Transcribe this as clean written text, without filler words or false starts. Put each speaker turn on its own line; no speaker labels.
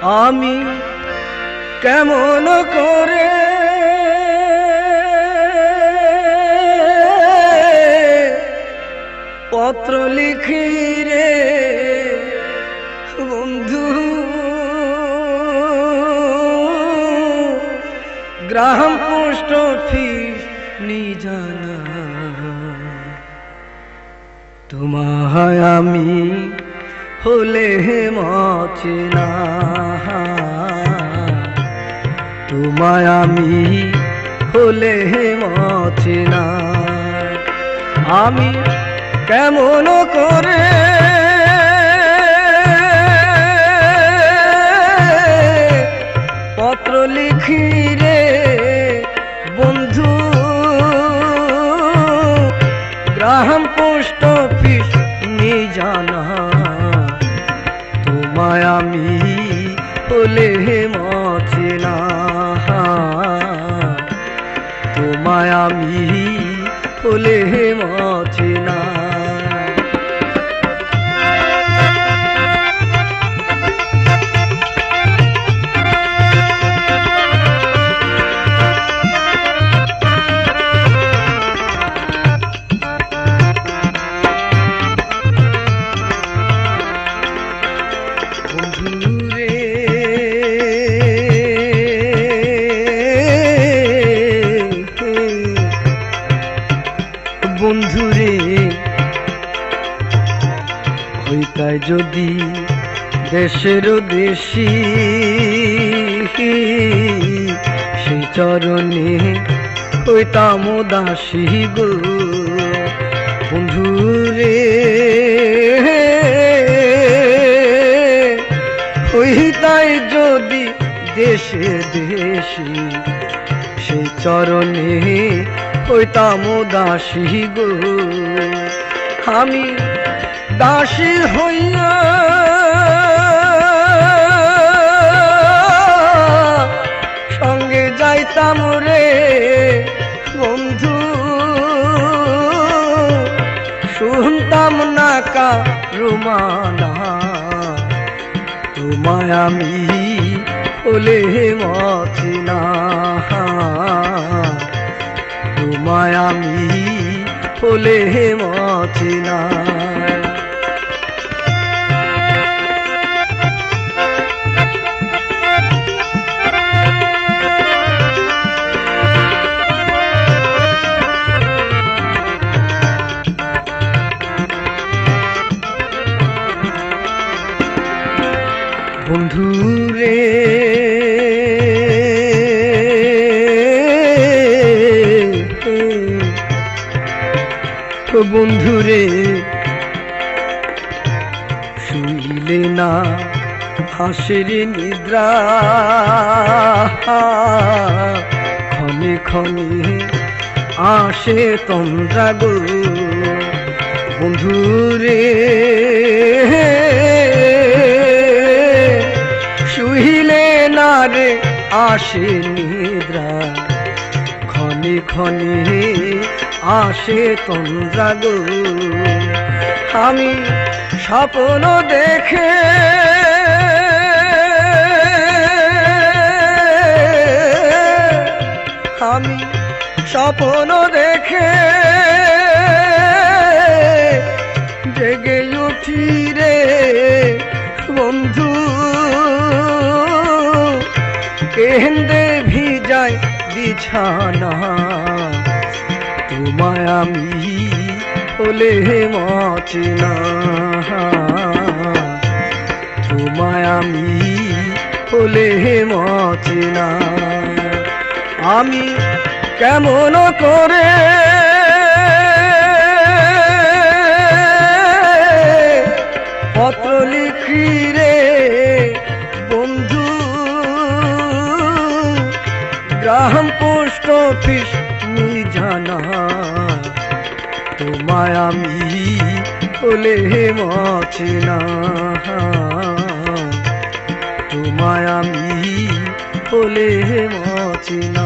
আমি কেমন করে পত্র লিখি রে বন্ধু, গ্রাম পোস্ট অফিস নিজানা। তোমায় আমি হলে মচিনা, তোমায় আমি হলে মচিনা। আমি কেমন করে পত্র লিখি রে বন্ধু, গ্রাম পোস্ট অফিস নিজানা। তোমায় আমি হলে মচিনা, তোমায় আমি হলে মচিনা। বন্ধুরে হইতাই যদি দেশের দেশি, সেই চরণে হইতাম দাসী গো। বন্ধুরে হইতাই যদি দেশে দেশি, সেই চরণে হইতাম দাসী গো। আমি দাসী হইয়া সঙ্গে যাইতাম রে বন্ধু, শুনতাম না কারুমানা। তোমায় আমি হলে মচিনা, তোমায় আমি হলে মচিনা। বন্ধুরে বন্ধুরে শুইলে না হাসির নিদ্রা, ক্ষণে ক্ষণে আসে তন্দ্রা গো। বন্ধুরে শুইলে না রে আসে নিদ্রা, ক্ষণে ক্ষণে আসে তন্দ্রা গো। আমি স্বপ্ন দেখে আমি স্বপ্ন দেখে জেগে উঠি রে বন্ধু, কেন্দে ভিজায় বিছানা। তোমায় আমি হলে মচিনা, তোমায় আমি হলে মচিনা। আমি কেমন করে পত্র লিখি রে বন্ধু, গ্রাম পোস্ট অফিস নিজানা। তোমায় আমি হলে মচিনা, তোমায় আমি হলে মচিনা।